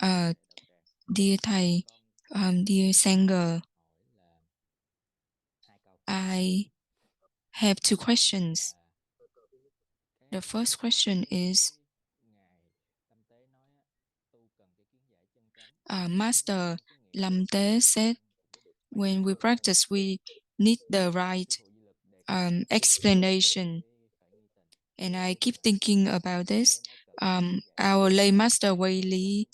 Dear thầy, dear Sanger, I have two questions. The first question is, Master Lam Tế said, when we practice, we need the right explanation. And I keep thinking about this. Our lay master Wei Li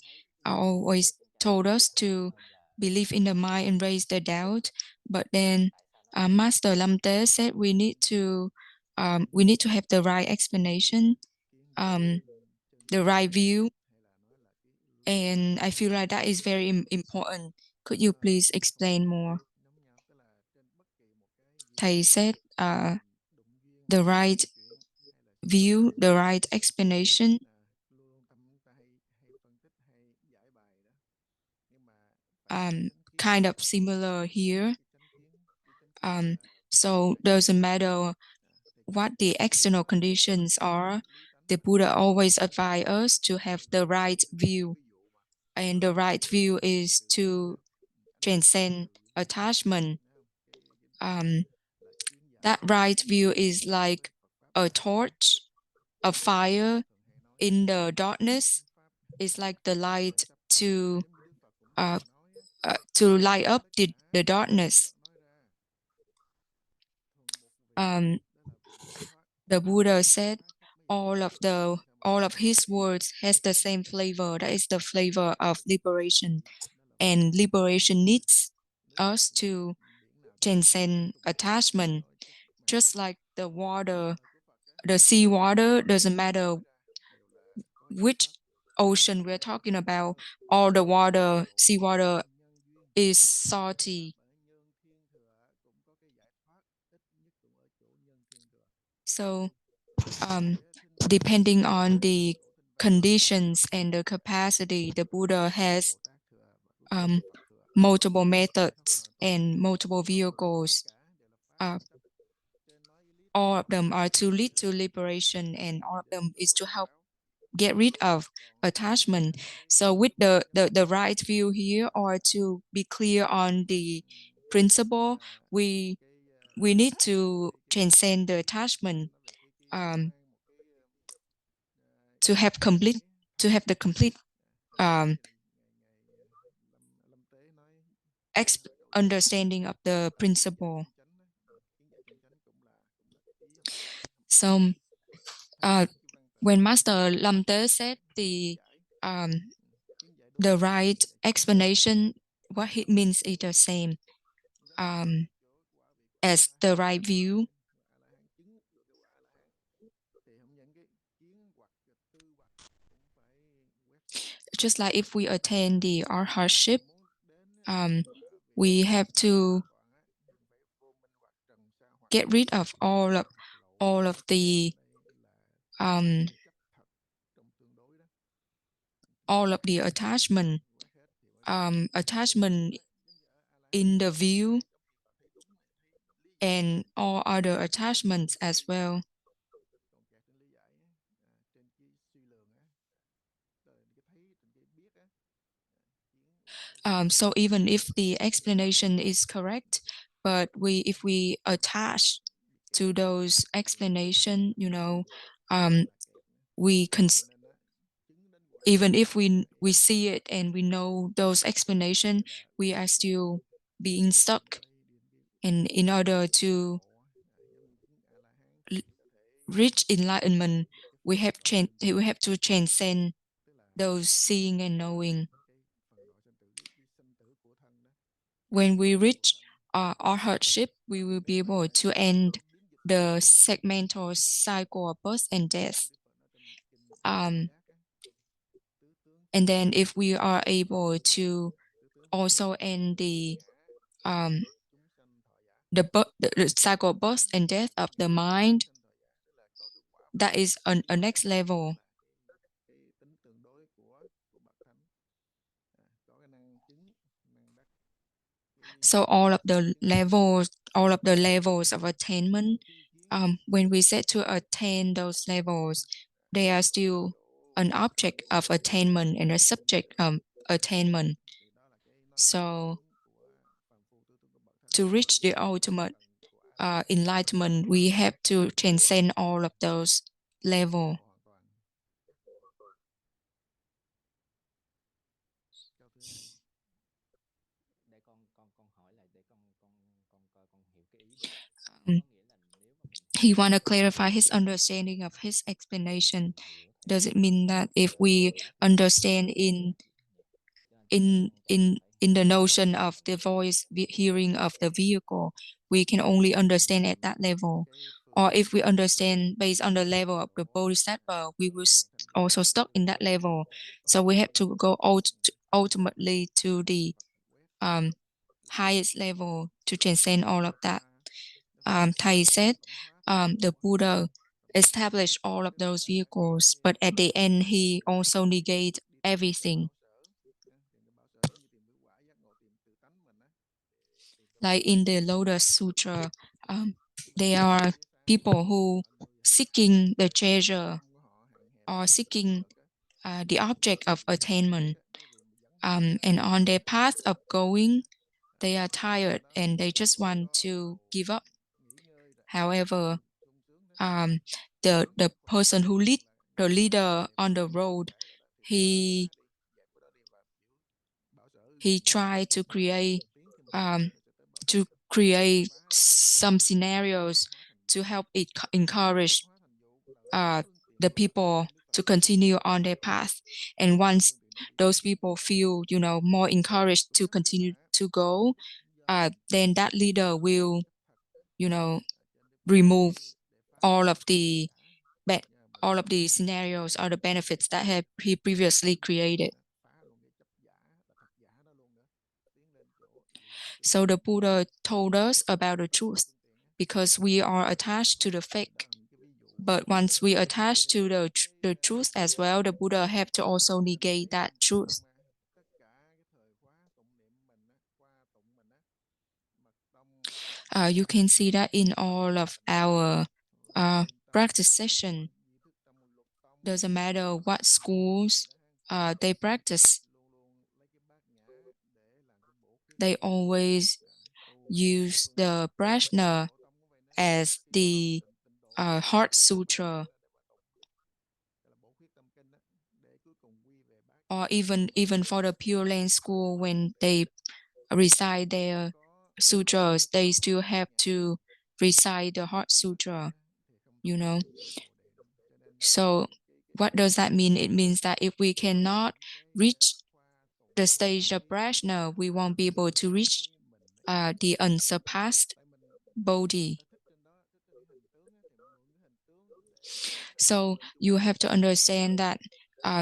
always told us to believe in the mind and raise the doubt. But then Master Lam Tế said we need to have the right explanation, the right view, and I feel like that is very important. Could you please explain more? Thầy said the right view, the right explanation. Kind of similar here. So doesn't matter what the external conditions are, the Buddha always advised us to have the right view. And the right view is to transcend attachment. That right view is like a torch, a fire in the darkness. It's like the light to light up the darkness. The Buddha said all of his words has the same flavor. That is the flavor of liberation, and liberation needs us to transcend attachment. Just like the water, the sea water, doesn't matter which ocean we're talking about, all the water, sea water is salty. So depending on the conditions and the capacity, the Buddha has multiple methods and multiple vehicles. All of them are to lead to liberation, and all of them is to help get rid of attachment. So with the right view here, or to be clear on the principle, we need to transcend the attachment, to have the complete understanding of the principle. So when Master Lam Tế said the right explanation, what it means is the same as the right view. Just like if we attain our hardship, we have to get rid of all of the attachment, attachment in the view and all other attachments as well. So even if the explanation is correct, but if we attach to those explanation, we even if we see it and we know those explanation, we are still being stuck. And in order to reach enlightenment, we have to transcend those seeing and knowing. When we reach our hardship, we will be able to end the segmental cycle of birth and death. And then if we are able to also end the cycle of birth and death of the mind, that is a next level. So all of the levels of attainment, when we set to attain those levels, they are still an object of attainment and a subject of attainment. So to reach the ultimate enlightenment, we have to transcend all of those levels. He want to clarify his understanding of his explanation. Does it mean that if we understand in the notion of the voice hearing of the vehicle, we can only understand at that level? Or if we understand based on the level of the bodhisattva, we will also stop in that level. So we have to go ultimately to the highest level to transcend all of that. Thầy said the Buddha established all of those vehicles, but at the end he also negated everything. Like in the Lotus Sutra, there are people who seeking the treasure or seeking the object of attainment. And on their path of going, they are tired and they just want to give up. However, the person who the leader on the road, he tried to create some scenarios to help it encourage the people to continue on their path. And once those people feel more encouraged to continue to go, then that leader will remove all of the scenarios or the benefits that he previously created. So the Buddha told us about the truth because we are attached to the fake. But once we attach to the truth as well, the Buddha have to also negate that truth. You can see that in all of our practice session. Doesn't matter what schools they practice, they always use the prajna as the heart sutra, or even for the Pure Land school, when they recite their sutras, they still have to recite the heart sutra. So what does that mean? It means that if we cannot reach the stage of prajna, we won't be able to reach the unsurpassed bodhi. So you have to understand that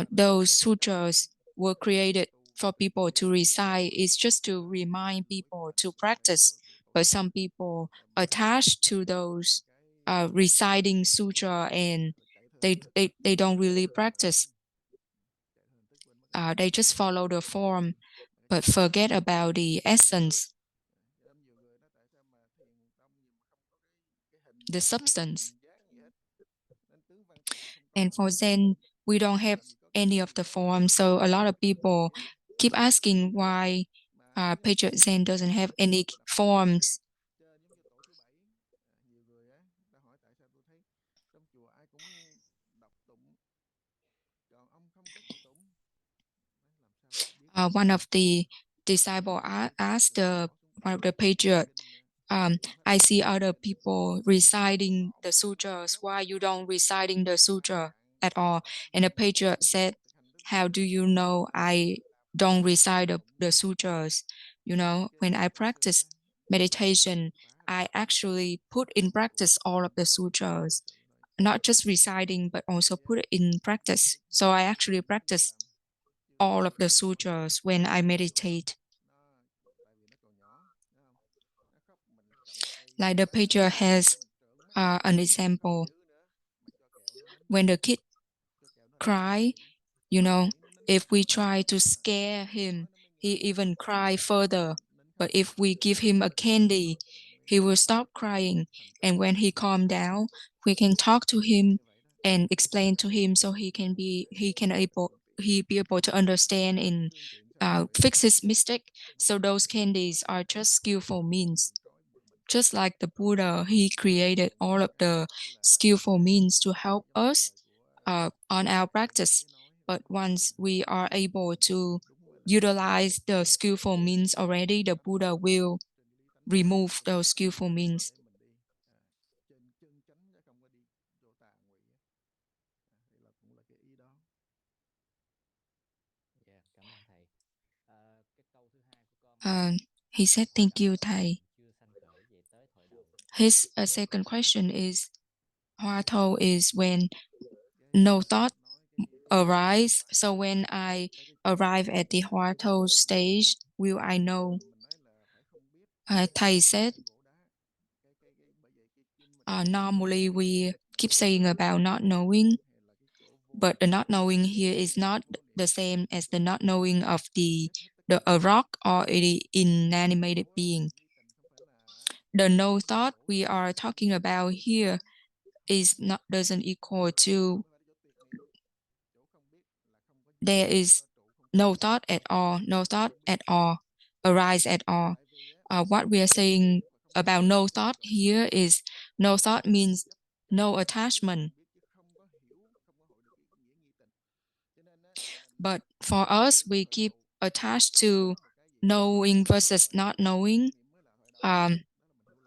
those sutras were created for people to recite. It's just to remind people to practice. But some people attach to those reciting sutra and they don't really practice. They just follow the form but forget about the essence, the substance. And for Zen, we don't have any of the forms. So a lot of people keep asking why Patriot Zen doesn't have any forms. One of the disciples asked one of the Patriot, I see other people reciting the sutras. Why you don't reciting the sutra at all? And the Patriot said, how do you know I don't recite the sutras? When I practice meditation, I actually put in practice all of the sutras, not just reciting, but also put it in practice. So I actually practice all of the sutras when I meditate. Like the picture has an example. When the kid cry, if we try to scare him, he even cry further. But if we give him a candy, he will stop crying. And when he calm down, we can talk to him and explain to him so he be able to understand and fix his mistake. So those candies are just skillful means. Just like the Buddha, he created all of the skillful means to help us on our practice. But once we are able to utilize the skillful means already, the Buddha will remove those skillful means. He said, thank you, thầy. His second question is, Hoa Thâu is when no thought arise. So when I arrive at the Hoa Thâu stage, will I know? Thầy said, normally we keep saying about not knowing, but the not knowing here is not the same as the not knowing of a rock or the inanimated being. The no thought we are talking about here doesn't equal to there is no thought at all, arise at all. What we are saying about no thought here is no thought means no attachment. But for us, we keep attached to knowing versus not knowing.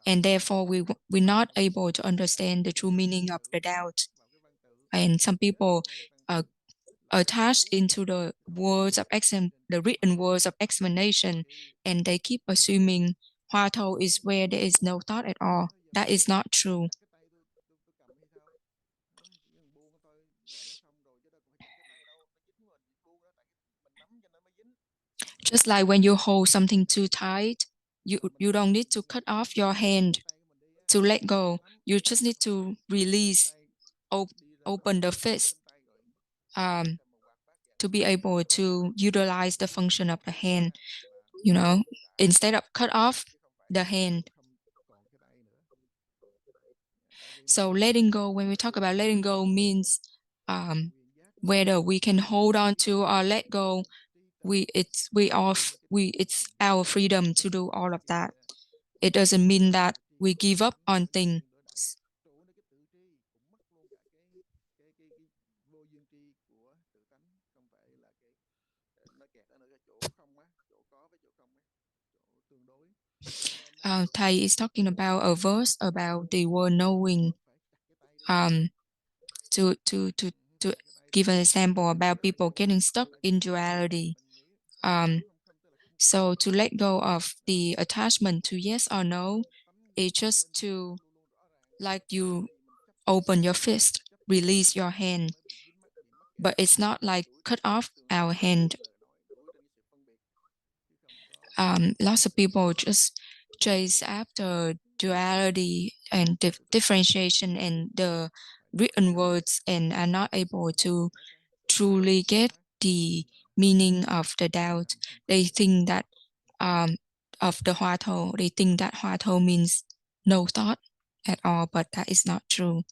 And therefore, we're not able to understand the true meaning of the doubt. And some people attached into the written words of explanation, and they keep assuming Hoa Thâu is where there is no thought at all. That is not true. Just like when you hold something too tight, you don't need to cut off your hand to let go. You just need to release, open the fist to be able to utilize the function of the hand, instead of cut off the hand. So letting go, when we talk about letting go, means whether we can hold on to or let go, it's our freedom to do all of that. It doesn't mean that we give up on things. Thầy is talking about a verse about the word knowing. To give an example about people getting stuck in duality. So to let go of the attachment to yes or no, it's just to, like, you open your fist, release your hand, but it's not like cut off our hand. Lots of people just chase after duality and differentiation and the written words and are not able to truly get the meaning of the doubt. They think that of the Hoa Thâu, they think that Hoa Thâu means no thought at all, but that is not true.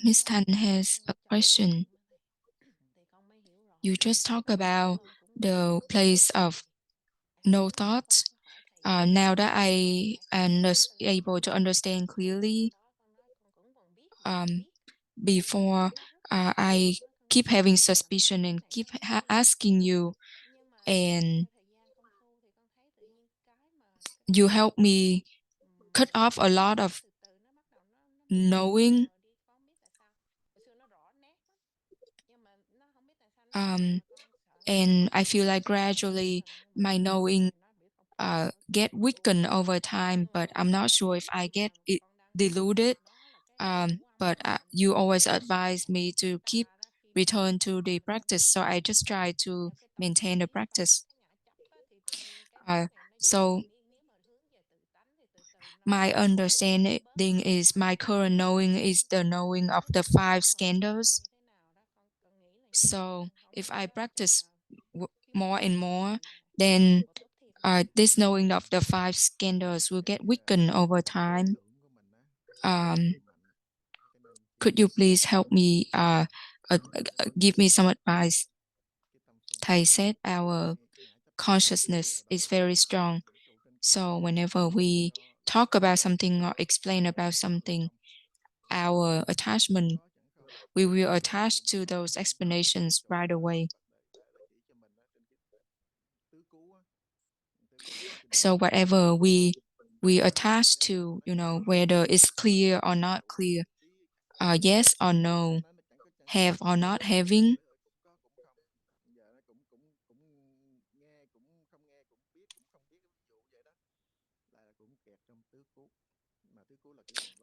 Miss Tan has a question. You just talk about the place of no thoughts. Now that I am able to understand clearly, before I keep having suspicion and keep asking you, and you help me cut off a lot of knowing. And I feel like gradually my knowing get weakened over time, but I'm not sure if I get it diluted. But you always advise me to keep return to the practice, so I just try to maintain the practice. So my understanding is my current knowing is the knowing of the 5 skandhas. So if I practice more and more, then this knowing of the 5 skandhas will get weakened over time. Could you please help me, give me some advice? Thầy said our consciousness is very strong. So whenever we talk about something or explain about something, our attachment, we will attach to those explanations right away. So whatever we attach to, whether it's clear or not clear, yes or no, have or not having,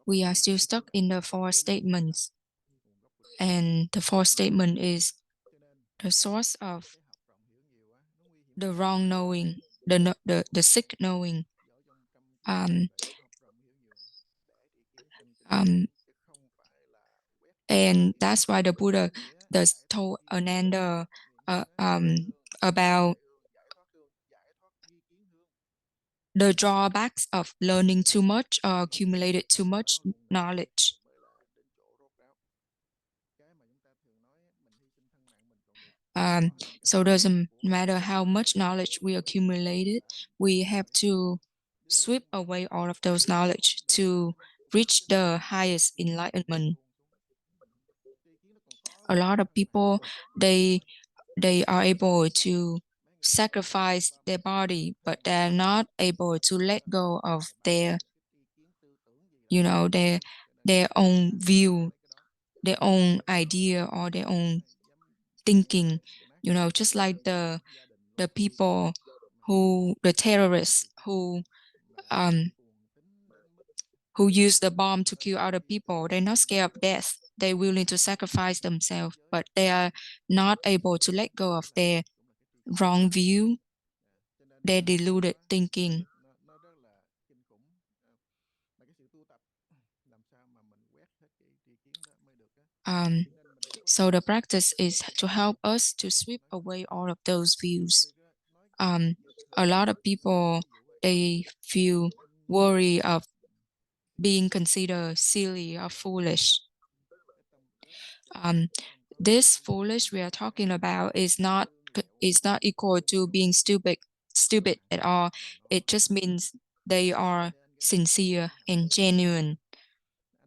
we are still stuck in the 4 statements. And the 4 statement is the source of the wrong knowing, the sick knowing. And that's why the Buddha told Ananda about the drawbacks of learning too much or accumulated too much knowledge. So it doesn't matter how much knowledge we accumulated, we have to sweep away all of those knowledge to reach the highest enlightenment. A lot of people, they are able to sacrifice their body, but they're not able to let go of their, their own view, their own idea, or their own thinking. Just like the people the terrorists who use the bomb to kill other people, they're not scared of death. They're willing to sacrifice themselves, but they are not able to let go of their wrong view, their deluded thinking. So the practice is to help us to sweep away all of those views. A lot of people, they feel worry of being considered silly or foolish. This foolish we are talking about is not equal to being stupid at all. It just means they are sincere and genuine.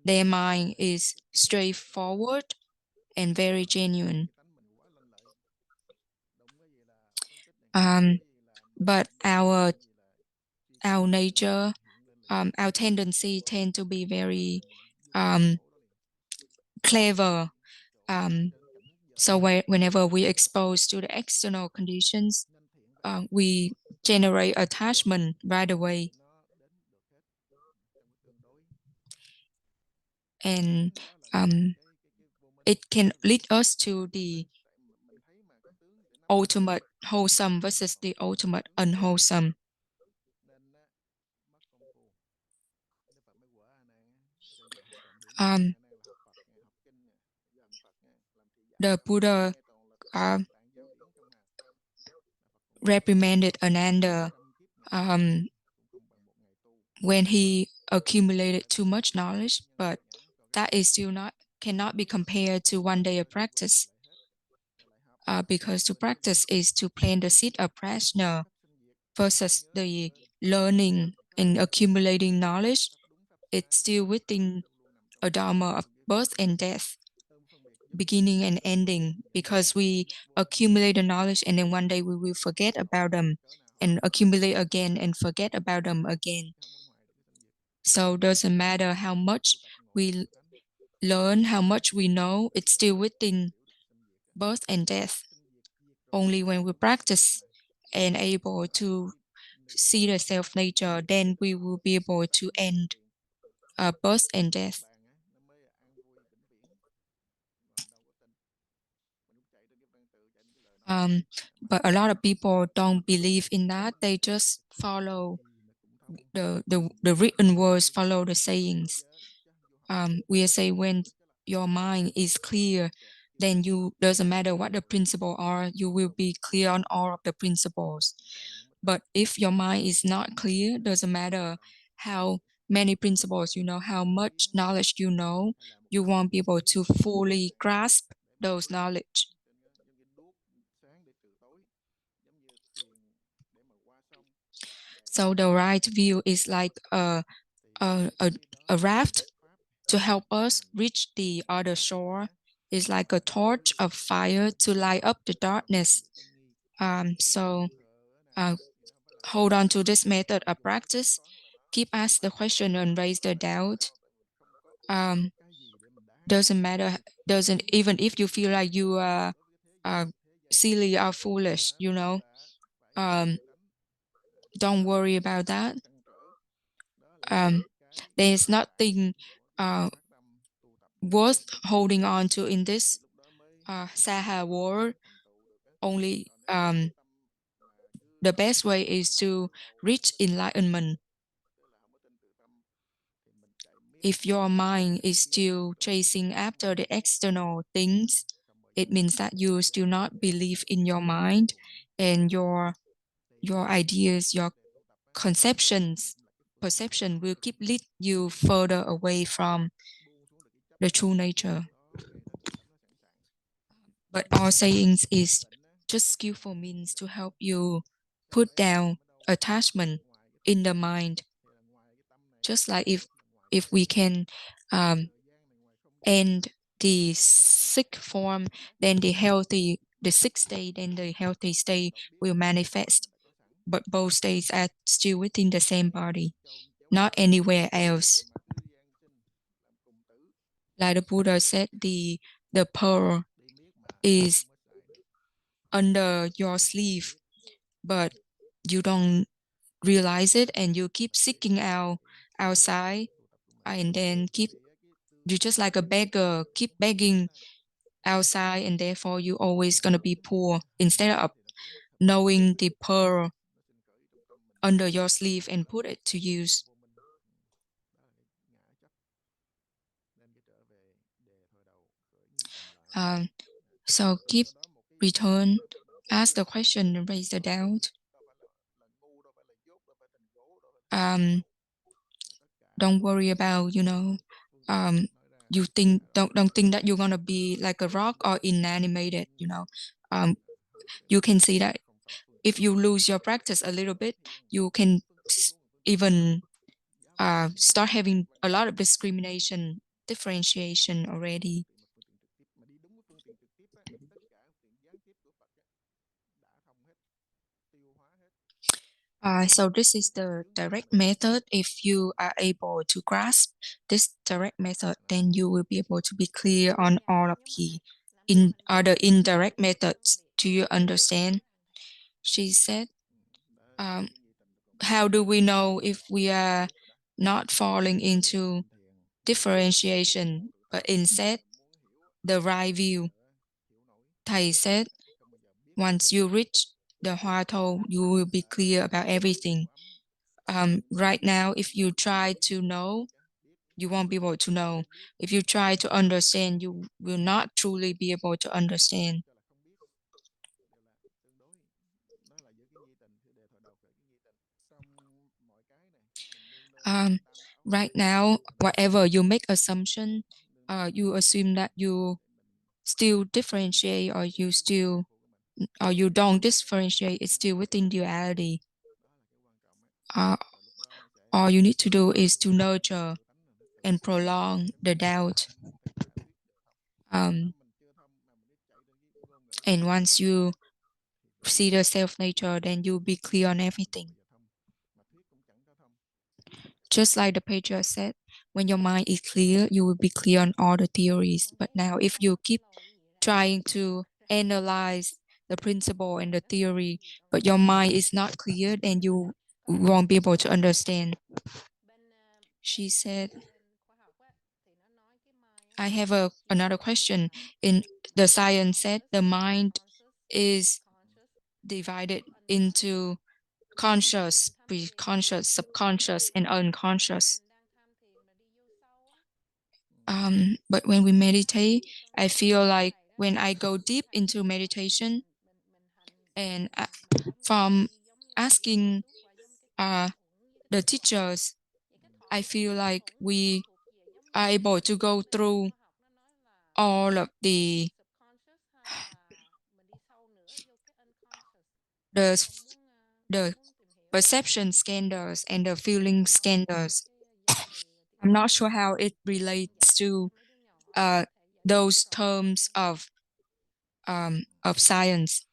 Their mind is straightforward and very genuine. But our nature, our tendency tend to be very clever. So whenever we exposed to the external conditions, we generate attachment right away. And it can lead us to the ultimate wholesome versus the ultimate unwholesome. The Buddha reprimanded Ananda when he accumulated too much knowledge, but that is still cannot be compared to one day of practice. Because to practice is to plant the seed of prajna versus the learning and accumulating knowledge. It's still within a dharma of birth and death, beginning and ending, because we accumulate the knowledge and then one day we will forget about them and accumulate again and forget about them again. So it doesn't matter how much we learn, how much we know, it's still within birth and death. Only when we practice and able to see the self-nature, then we will be able to end birth and death. But a lot of people don't believe in that. They just follow the written words follow the sayings. We say when your mind is clear, then you doesn't matter what the principles are, you will be clear on all of the principles. But if your mind is not clear, doesn't matter how many principles you know, how much knowledge you know, you won't be able to fully grasp those knowledge. So the right view is like a, a, a raft to help us reach the other shore. It's like a torch of fire to light up the darkness. So hold on to this method of practice. Keep ask the question and raise the doubt. Doesn't matter. Doesn't even if you feel like you are silly or foolish. Don't worry about that. There's nothing worth holding on to in this Saha world. Only the best way is to reach enlightenment. If your mind is still chasing after the external things, it means that you still not believe in your mind and your ideas, your conceptions, perception will keep lead you further away from the true nature. But all sayings is just skillful means to help you put down attachment in the mind. Just like if we can end the sick form, then the sick state and the healthy state will manifest. But both states are still within the same body, not anywhere else. Like the Buddha said, the pearl is under your sleeve, but you don't realize it and you keep seeking out outside, and then you just like a beggar, keep begging outside, and therefore you always gonna be poor instead of knowing the pearl under your sleeve and put it to use. So keep return, ask the question and raise the doubt. Don't worry about, you think don't think that you're gonna be like a rock or inanimated. You can see that if you lose your practice a little bit, you can even start having a lot of discrimination, differentiation already. So this is the direct method. If you are able to grasp this direct method, then you will be able to be clear on all of the other indirect methods. Do you understand? She said, how do we know if we are not falling into differentiation, but instead the right view? Thầy said, once you reach the Hoa Thou, you will be clear about everything. Right now, if you try to know, you won't be able to know. If you try to understand, you will not truly be able to understand. Right now, whatever you make assumption, you assume that you still differentiate, or you don't differentiate, it's still within duality. All you need to do is to nurture and prolong the doubt. And once you see the self-nature, then you'll be clear on everything. Just like the patriarch said, when your mind is clear, you will be clear on all the theories. But now if you keep trying to analyze the principle and the theory, but your mind is not clear, then you won't be able to understand. She said, I have another question. In the science said the mind is divided into conscious, pre-conscious, subconscious, and unconscious. But when we meditate, I feel like when I go deep into meditation, and from asking the teachers, I feel like we are able to go through all of the perception scandals and the feeling scandals. I'm not sure how it relates to those terms of science.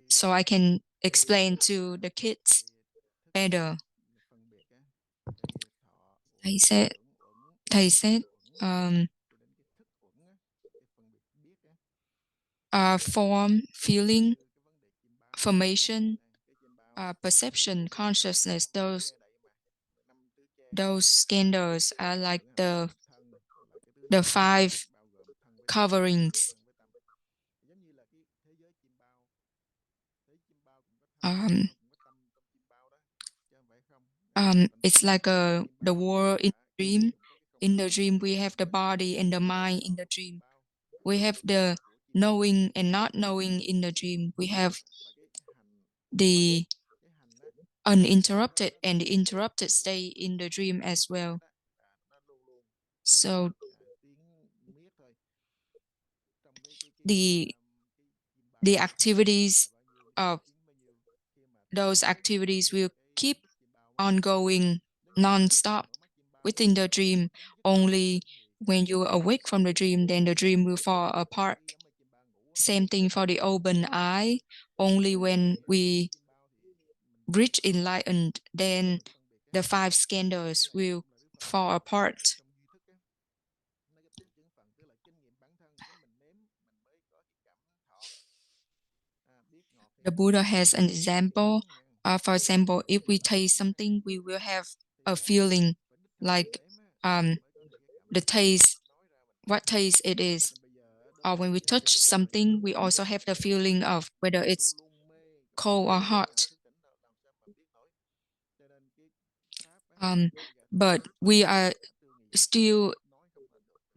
So I can explain to the kids better. Thầy said, form, feeling, formation, perception, consciousness. Those scandals are like the 5 coverings. It's like the world in the dream. In the dream, we have the body and the mind in the dream. We have the knowing and not knowing in the dream. We have the uninterrupted and the interrupted state in the dream as well. So the activities of those activities will keep on going non-stop within the dream. Only when you awake from the dream, then the dream will fall apart. Same thing for the open eye. Only when we reach enlightened, then the 5 scandals will fall apart. The Buddha has an example. For example, if we taste something, we will have a feeling like the taste, what taste it is. Or when we touch something, we also have the feeling of whether it's cold or hot. But we are still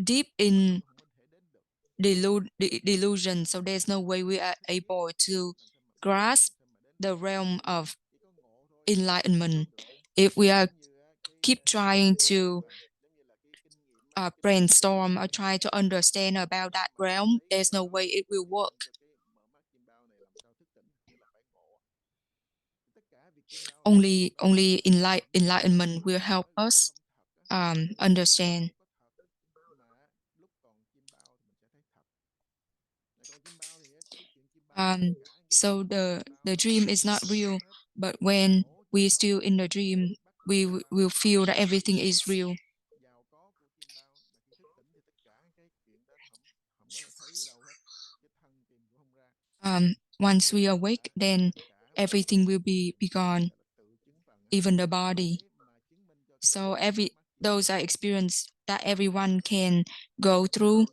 deep in delusion, so there's no way we are able to grasp the realm of enlightenment. If we are keep trying to brainstorm or try to understand about that realm, there's no way it will work. Only enlightenment will help us understand. So the dream is not real, but when we're still in the dream, we will feel that everything is real. Once we awake, then everything will be gone, even the body. So those are experiences that everyone can go through,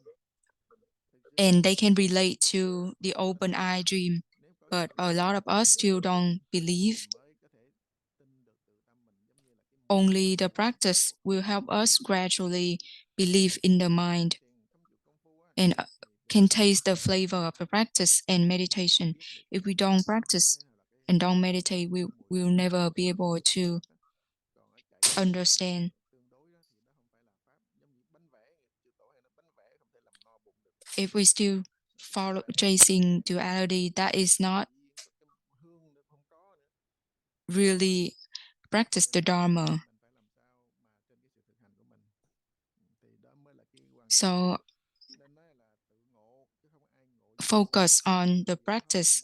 and they can relate to the open eye dream. But a lot of us still don't believe. Only the practice will help us gradually believe in the mind and can taste the flavor of the practice and meditation. If we don't practice and don't meditate, we will never be able to understand. If we still follow chasing duality, that is not really practice the Dharma. So focus on the practice.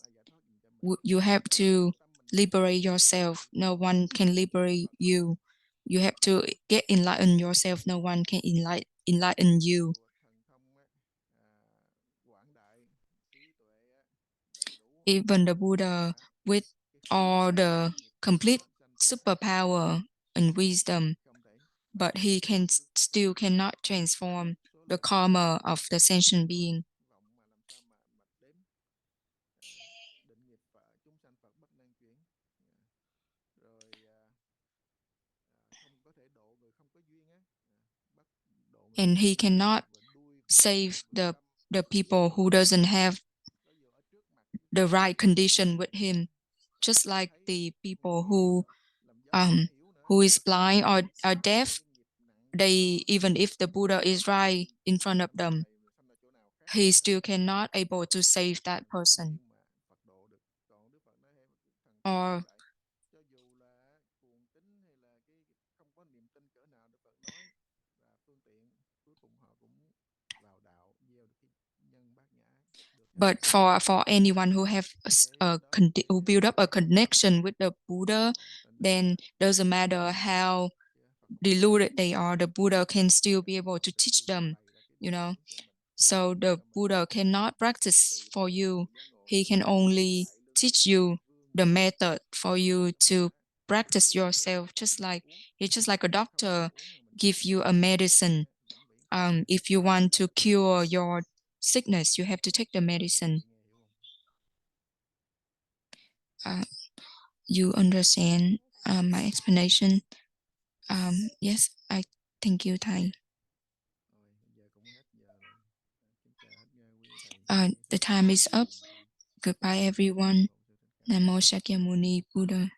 You have to liberate yourself. No one can liberate you. You have to get enlightened yourself. No one can enlighten you. Even the Buddha, with all the complete superpower and wisdom, but he still cannot transform the karma of the sentient being. and he cannot save the people who doesn't have the right condition with him, just like the people who is blind or deaf. They, even if the Buddha is right in front of them, he still cannot able to save that person. Or but for anyone who have who build up a connection with the Buddha, then doesn't matter how deluded they are, the Buddha can still be able to teach them, you know. So the Buddha cannot practice for you. He can only teach you the method for you to practice yourself, just like it's just like a doctor give you a medicine. If you want to cure your sickness, you have to take the medicine. Uh, you understand my explanation? Yes, I thank you, thầy. The time is up. Goodbye, everyone. Namo Shakyamuni Buddha.